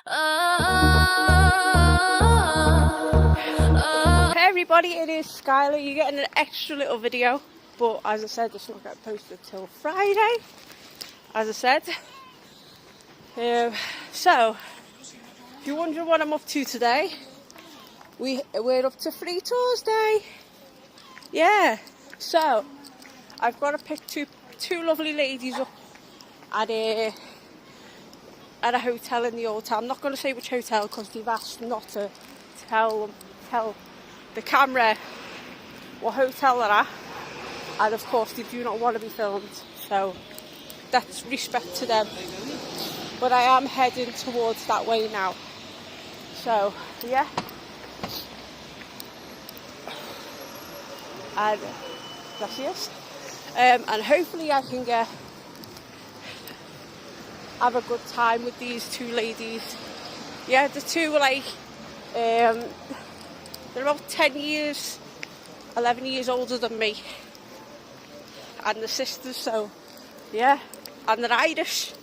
Hey everybody, it is Skylar. You're getting an extra little video, but as I said, it's not getting posted till Friday, as I said. So, if you're wondering what I'm up to today, we're up to Free Tours Day. Yeah, so I've got to pick two lovely ladies up at a hotel in the old town. I'm not going to say which hotel because they've asked not to tell the camera what hotel they're at, and of course they do not want to be filmed, so that's respect to them. But I am heading towards that way now, so yeah. And gracias. And hopefully I can have a good time with these two ladies. Yeah, the two are like, they're about 10 years, 11 years older than me. And the sisters, so yeah. And they're Irish.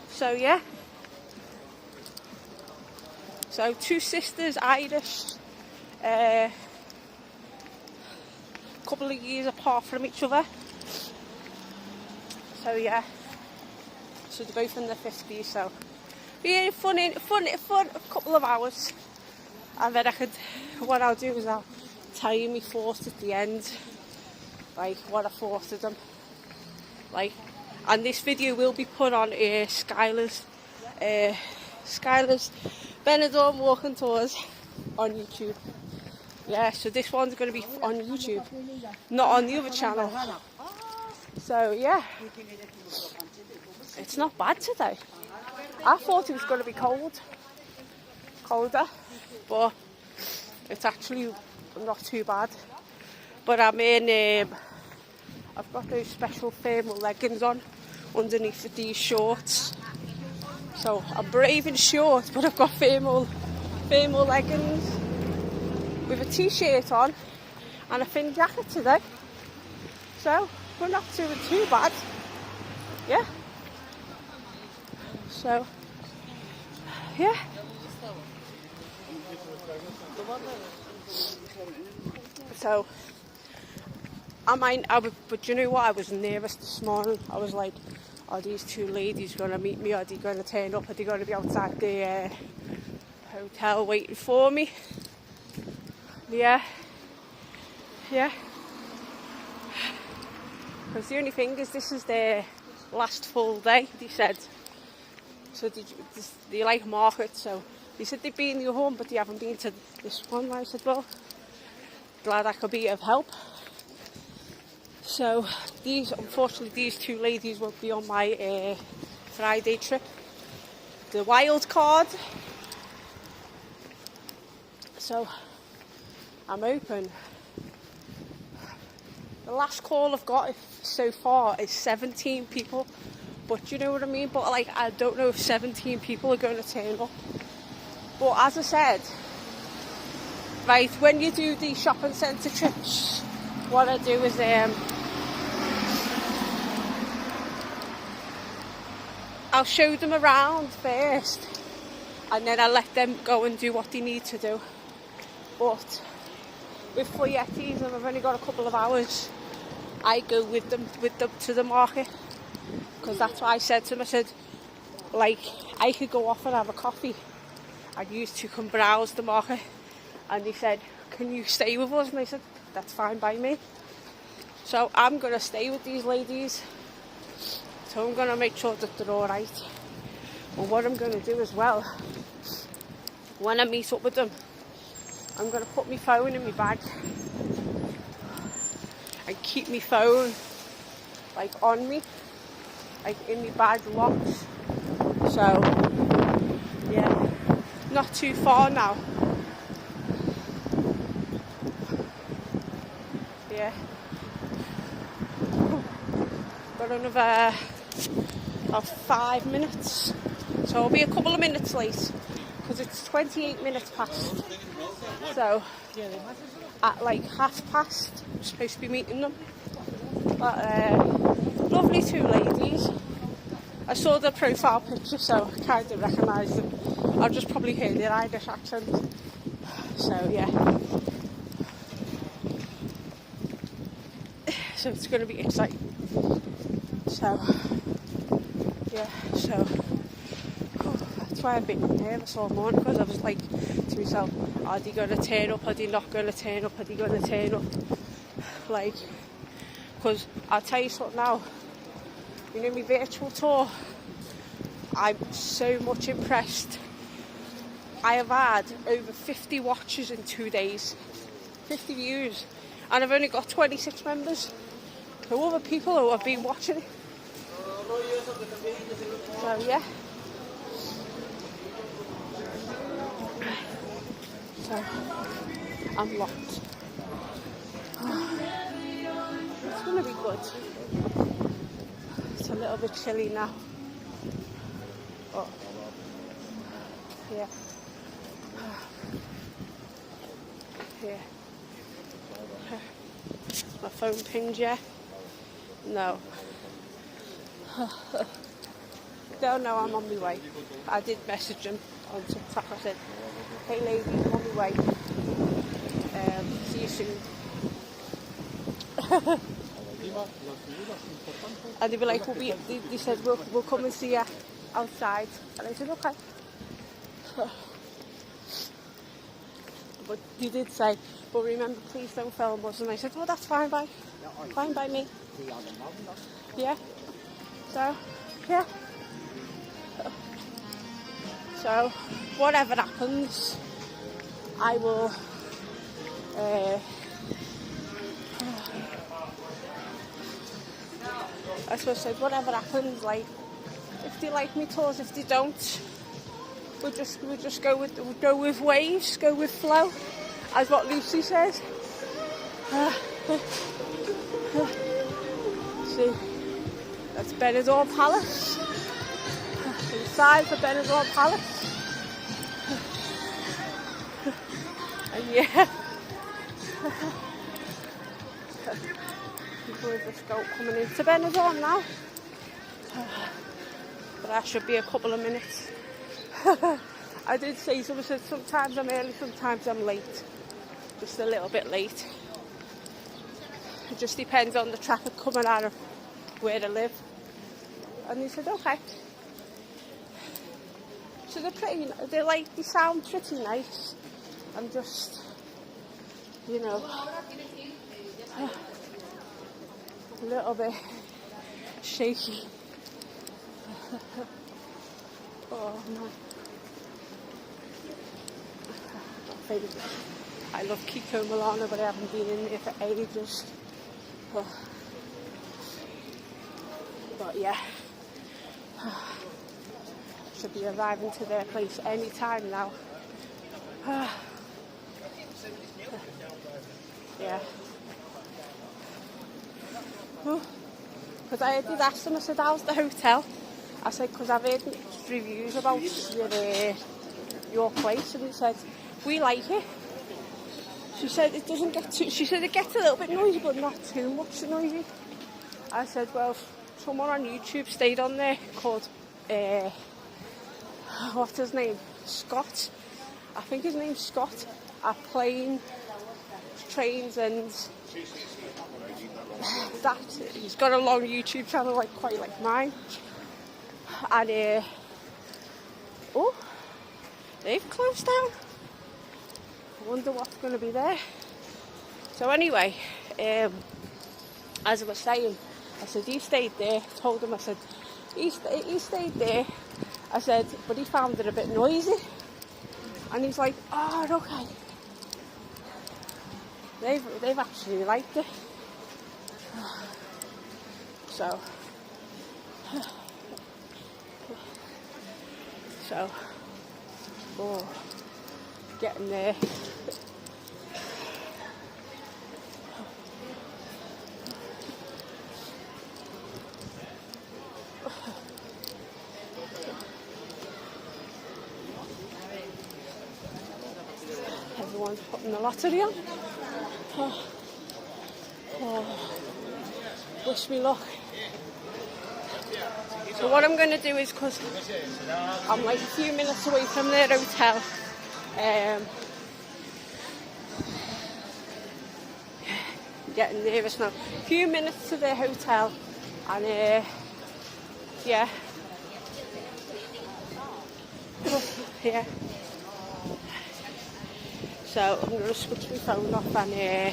So yeah. So two sisters, Irish. Couple of years apart from each other. So yeah. So they're both in their 50s, so yeah, fun a couple of hours. And then what I'll do is I'll tell you my thoughts at the end, like what I thought of them. Like, and this video will be put on Skyla'sBenidorm Walking Tours on YouTube. Yeah, so this one's going to be on YouTube, not on the other channel. So yeah, it's not bad today. I thought it was going to be colder, but it's actually not too bad. But I'm in, I've got those special thermal leggings on underneath these shorts. So I'm brave in shorts, but I've got thermal leggings with a t-shirt on and a thin jacket today. So we're not doing too bad. Yeah. So yeah. So but you know what? I was nervous this morning. I was like, are these two ladies going to meet me? Are they going to turn up? Are they going to be outside the hotel waiting for me? Yeah. Because the only thing is, this is their last full day, they said. So they like markets, so they said they've been to your home, but they haven't been to this one. I said, well, glad I could be of help. So unfortunately, these two ladies won't be on my Friday trip. The wild card. So I'm open. The last call I've got so far is 17 people. But you know what I mean? But like, I don't know if 17 people are going to turn up. But as I said, right, when you do the shopping centre trips, what I do is I'll show them around first, and then I let them go and do what they need to do. But with Foietes, and I've only got a couple of hours, I go with them to the market. Because that's what I said to them. I said, like, I could go off and have a coffee and you two can browse the market. And they said, can you stay with us? And I said, that's fine by me. So I'm going to stay with these ladies. So I'm going to make sure that they're alright. And what I'm going to do as well, when I meet up with them, I'm going to put my phone in my bag and keep my phone like on me, like in my bag locked. So yeah, not too far now. Yeah, got another about 5 minutes, so I'll be a couple of minutes late because it's 28 minutes past. So at like past, I'm supposed to be meeting them. But lovely two ladies. I saw the profile picture, so I kind of recognised them. I'll just probably hear their Irish accent. So yeah. So it's going to be exciting. So yeah, so that's why I've been nervous all morning, because I was like to myself, are they going to turn up, are they not going to turn up, are they going to turn up? Like, because I'll tell you something now, you know, my virtual tour, I'm so much impressed. I have had over 50 watches in 2 days, 50 views, and I've only got 26 members. So other people who have been watching it. So yeah. So I'm locked. It's gonna be good. It's a little bit chilly now. But yeah. Yeah. My phone pinged yet? No. No, I'm on my way. I did message him on TikTok. I said, hey lady, I'm on my way. See you soon. And they were like, they said, we'll come and see you outside. And I said, okay. But they did say, but remember, please don't film us. And I said, well, that's fine by me. Yeah. So, yeah. So, whatever happens, I will. I suppose I said, whatever happens, like, if they like me tours, if they don't, we'll just go with waves, go with flow, as what Lucy says. See, that's Benidorm Palace. Inside for Benidorm Palace. And yeah, people are just coming into Benidorm now. But that should be a couple of minutes. I did say, someone said sometimes I'm early, sometimes I'm late. Just a little bit late. It just depends on the traffic coming out of where I live. And they said, okay. So they sound pretty nice. I'm just, you know, a little bit shaky. Oh man. I love Kiko Milano, but I haven't been in there for ages. But yeah, should be arriving to their place any time now. Yeah. Because I did ask them, I said, how's the hotel? I said, because I've heard mixed reviews about your place, and he said, we like it. She said it doesn't get too, she said it gets a little bit noisy, but not too much noisy. I said, well, someone on YouTube stayed on there called, what's his name? Scott. I think his name's Scott. At plane, trains and that. He's got a long YouTube channel, like quite like mine. And oh, they've closed down. I wonder what's going to be there. So anyway, as I was saying, I said he stayed there. Told him, I said he stayed there. I said, but he found it a bit noisy. And he's like, oh, okay. They've actually liked it. So oh, getting there. Everyone's putting the lottery on. Wish me luck. So what I'm going to do is, because I'm like a few minutes away from their hotel, getting nervous now. A few minutes to their hotel, and yeah. Yeah. So I'm going to switch my phone off and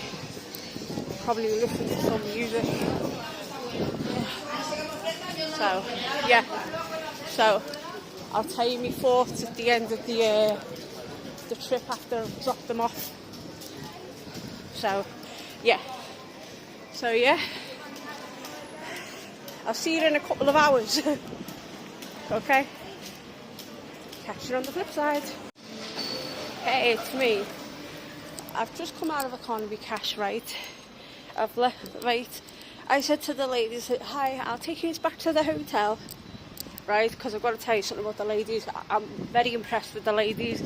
probably listen to some music. So yeah. So I'll tell you my thoughts at the end of the trip after I've dropped them off. So yeah. So yeah. I'll see you in a couple of hours. Okay. Catch you on the flip side. Hey, it's me. I've just come out of economy cash, right? I've left, right? I said to the ladies, hi, I'll take you back to the hotel, right? Because I've got to tell you something about the ladies. I'm very impressed with the ladies.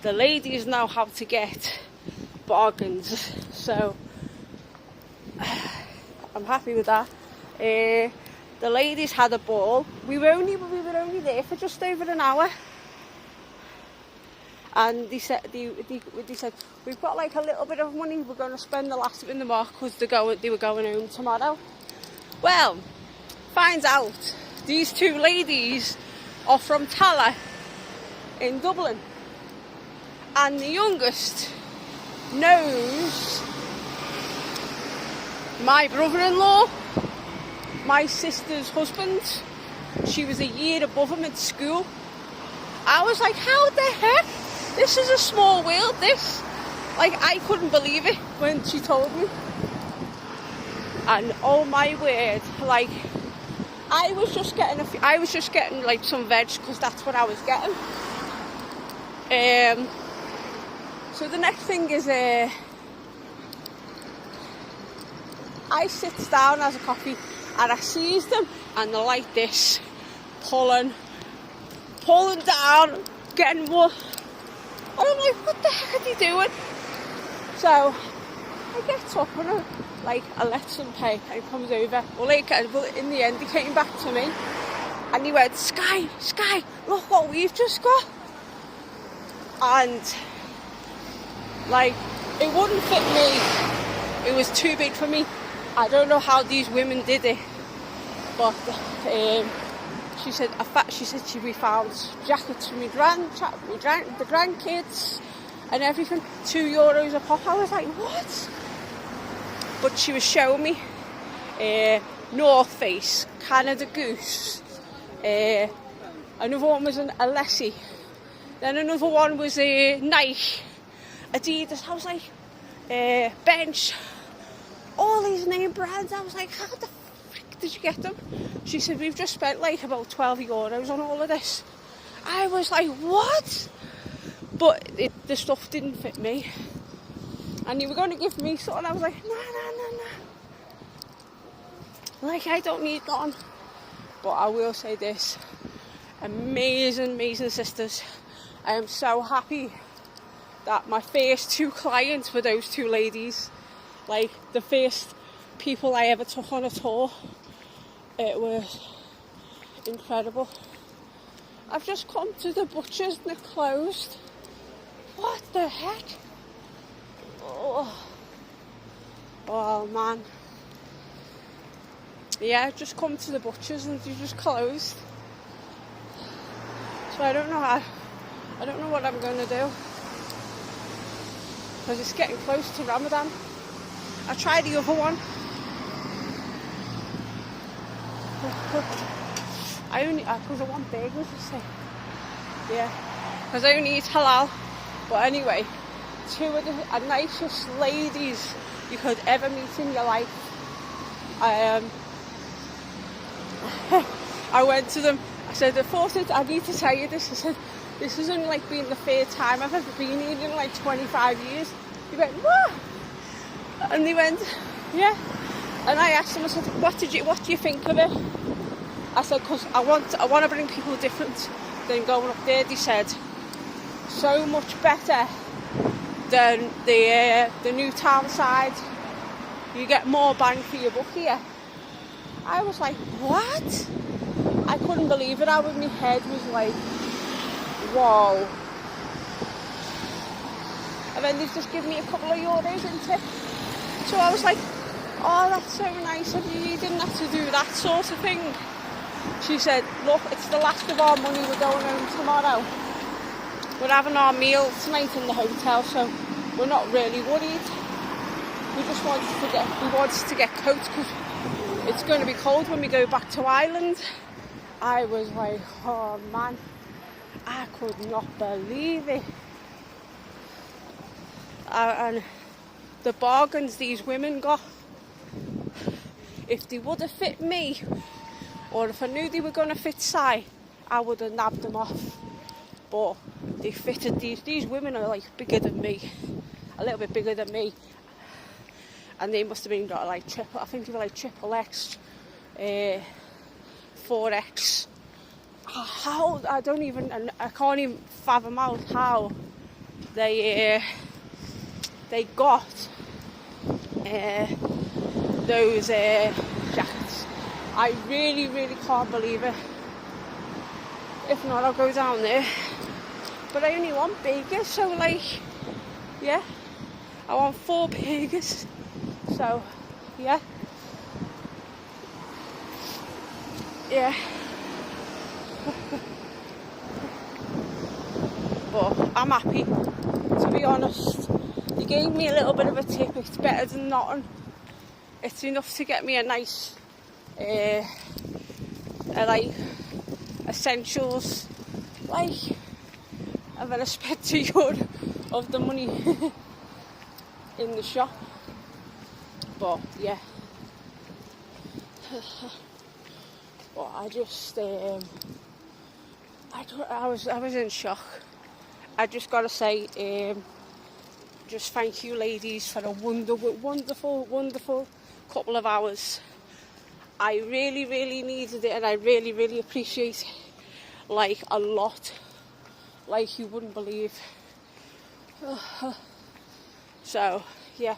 The ladies know how to get bargains, so I'm happy with that. The ladies had a ball. We were only there for just over an hour. And they said, we've got like a little bit of money, we're going to spend the last of it in the market because they were going home tomorrow. Well, finds out these two ladies are from Tala in Dublin. And the youngest knows my brother-in-law, my sister's husband. She was a year above him at school. I was like, how the heck? This is a small world, this. Like, I couldn't believe it when she told me. And oh my word, like, I was just getting like some veg because that's what I was getting. So the next thing is, I sit down, has a coffee, and I sees them, and they're like this, pulling down, getting more. And I'm like, what the heck are they doing? So I get up and I let them pay, and he comes over. Well, in the end, he came back to me and he went, Sky, look what we've just got. And like, it wouldn't fit me. It was too big for me. I don't know how these women did it, but she said we found jackets for the grandkids and everything, €2 a pop. I was like, what? But she was showing me North Face, Canada Goose, another one was a Lessie, then another one was a Nike, Adidas. I was like, Bench, all these name brands. I was like, how the frick did you get them? She said, we've just spent like about €12 on all of this. I was like, what? But the stuff didn't fit me. And you were going to give me something. I was like, no. Like, I don't need none. But I will say this. Amazing sisters. I am so happy that my first two clients were those two ladies. Like, the first people I ever took on a tour. It was incredible. I've just come to the butcher's and they're closed. What the heck? Oh man. Yeah, I've just come to the butcher's and they just closed. So I don't know what I'm going to do. Because it's getting close to Ramadan. I tried the other one. Because I want bagels, you see. Yeah, because I only eat halal. But anyway, two of the nicest ladies you could ever meet in your life. I went to them. I said, I need to tell you this. I said, this is only like being the third time I've ever been here in like 25 years. He went, what? And they went, yeah. And I asked them, I said, what do you think of it? I said, because I want to bring people different than going up there. They said, so much better than the new town side. You get more bang for your buck here. I was like, what? I couldn't believe it. How my head was like, whoa. And then they've just given me a couple of euros in tip. So I was like, oh, that's so nice of you. You didn't have to do that sort of thing. She said, look, it's the last of our money. We're going home tomorrow. We're having our meal tonight in the hotel, so we're not really worried. We just wanted to get coats because it's going to be cold when we go back to Ireland. I was like, oh man, I could not believe it. And the bargains these women got, if they would have fit me, or if I knew they were going to fit Si, I would have nabbed them off. But they fitted these women are like bigger than me, a little bit bigger than me. And they must have been got like triple, I think they were like triple X, 4X. How, I can't even fathom out how they got those jackets. I really, really can't believe it. If not, I'll go down there. But I only want burgers, so like, yeah, I want 4 burgers. So, yeah. Yeah. But I'm happy, to be honest. They gave me a little bit of a tip. It's better than nothing. It's enough to get me a nice, like, essentials, like, and then I spent €2 of the money in the shop. But yeah, but I just, I was in shock. I just gotta say, just thank you ladies for a wonderful couple of hours. I really, really needed it, and I really, really appreciate it, like, a lot, like you wouldn't believe. So yeah.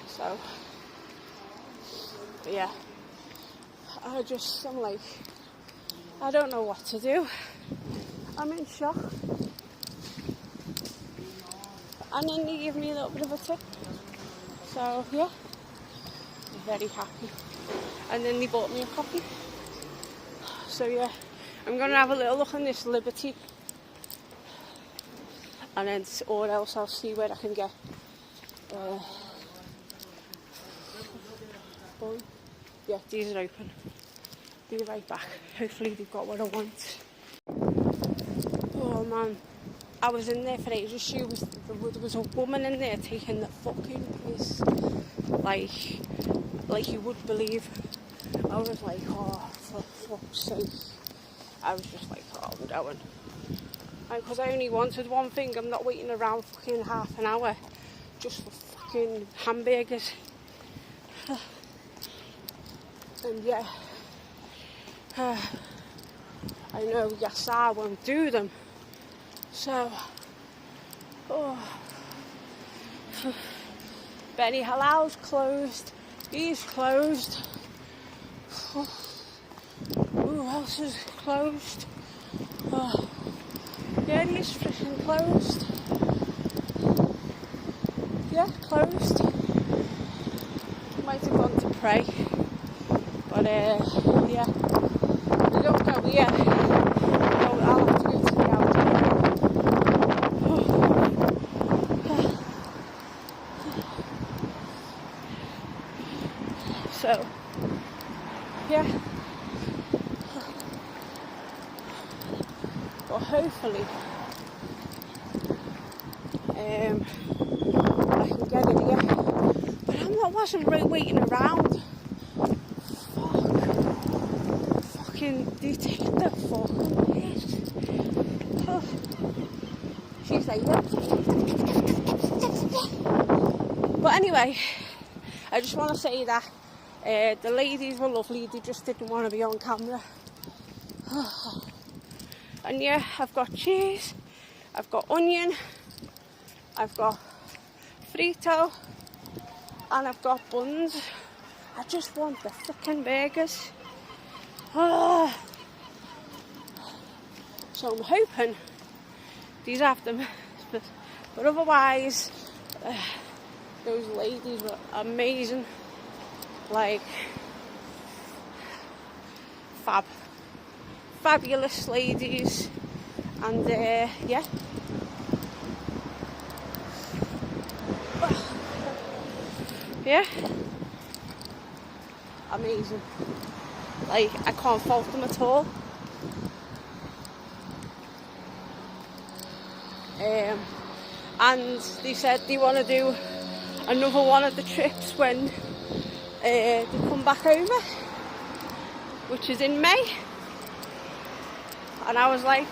So yeah, I'm like, I don't know what to do. I'm in shock. And then they give me a little bit of a tip. So yeah, I'm very happy. And then they bought me a coffee. So yeah, I'm gonna have a little look on this Liberty. And then, or else I'll see where I can get yeah, these are open. Be right back. Hopefully they've got what I want. Oh man, I was in there for ages. There was a woman in there taking the fucking piss, like you would believe. I was like, oh, for fuck's sake. I was just like, oh, I'm going. And because I only wanted one thing, I'm not waiting around fucking half an hour just for fucking hamburgers. And yeah, I know Yasar won't do them. So, oh, Benny Halal's closed. He's closed. Who else is closed? Yeah, he's freaking closed. Yeah, closed. Might have gone to pray. But yeah, we don't go here. I'll have to go to the outdoor. So, yeah. But hopefully, I can get it here. But I wasn't really waiting around. They take the fucking piss. Oh. She's like, yeah. But anyway, I just want to say that the ladies were lovely. They just didn't want to be on camera. And yeah, I've got cheese, I've got onion, I've got frito, and I've got buns. I just want the fucking burgers. Oh. So I'm hoping these have them, but otherwise, those ladies were amazing. Like, fabulous ladies, and yeah. Yeah, amazing. Like, I can't fault them at all. And they said they want to do another one of the trips when they come back over, which is in May. And I was like,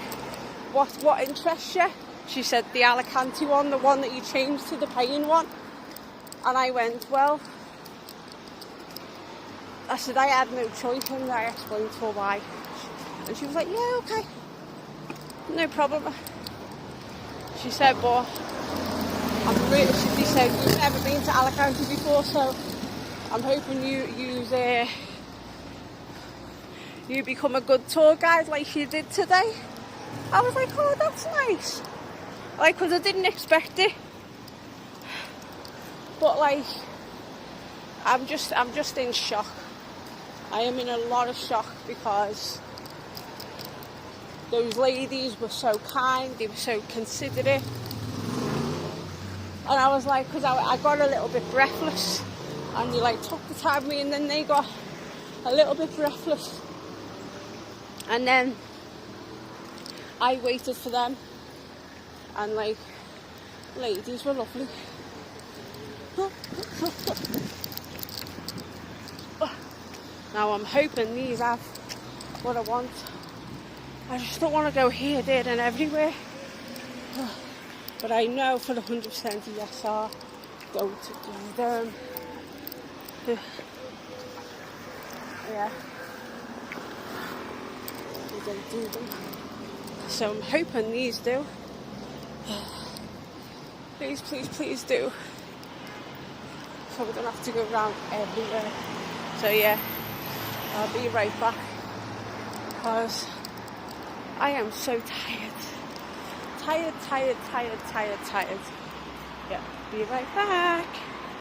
what interests you? She said the Alicante one, the one that you changed to the paying one. And I went, well, I said I had no choice, and I explained to her why. And she was like, yeah, okay, no problem. She said, but she said, you've never been to Alicante before, so I'm hoping you become a good tour guide like you did today. I was like, oh, that's nice. Like, because I didn't expect it. But like, I'm just in shock. I am in a lot of shock because those ladies were so kind, they were so considerate. And I was like, because I got a little bit breathless, and they like took the time with me, and then they got a little bit breathless. And then I waited for them, and like, ladies were lovely. Now I'm hoping these have what I want. I just don't want to go here, there and everywhere. But I know for 100% yes, I'll go to Benidorm. Yeah. They don't do them. So I'm hoping these do. Please, please, please do. So we don't have to go around everywhere. So yeah, I'll be right back because I am so tired. Tired. Yeah, be right back.